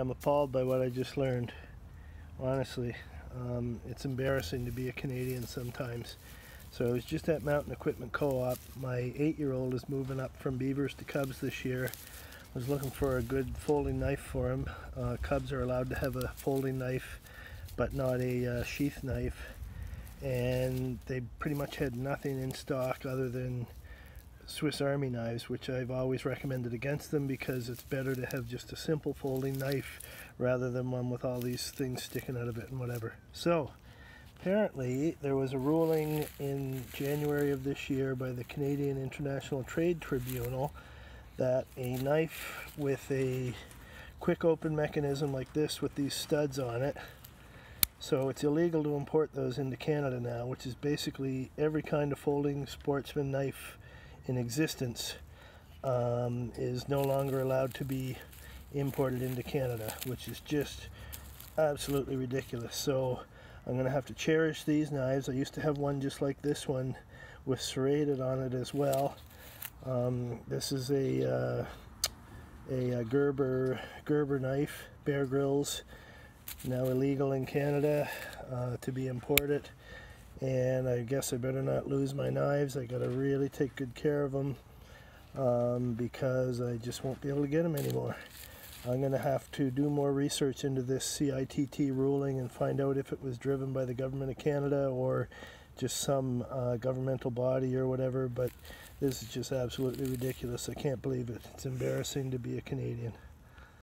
I'm appalled by what I just learned. Honestly, it's embarrassing to be a Canadian sometimes. So I was just at Mountain Equipment Co-op. My 8-year-old is moving up from beavers to cubs this year. I was looking for a good folding knife for him. Cubs are allowed to have a folding knife, but not a sheath knife. And they pretty much had nothing in stock other than Swiss Army knives, which I've always recommended against them because it's better to have just a simple folding knife rather than one with all these things sticking out of it and whatever. So apparently there was a ruling in January of this year by the Canadian International Trade Tribunal that a knife with a quick open mechanism like this with these studs on it, so it's illegal to import those into Canada now, which is basically every kind of folding sportsman knife in existence is no longer allowed to be imported into Canada, which is just absolutely ridiculous. So I'm going to have to cherish these knives. I used to have one just like this one with serrated on it as well. This is a Gerber knife, Bear Grylls, now illegal in Canada to be imported. And I guess I better not lose my knives. I gotta really take good care of them because I just won't be able to get them anymore. I'm gonna have to do more research into this CITT ruling and find out if it was driven by the government of Canada or just some governmental body or whatever, but this is just absolutely ridiculous. I can't believe it. It's embarrassing to be a Canadian.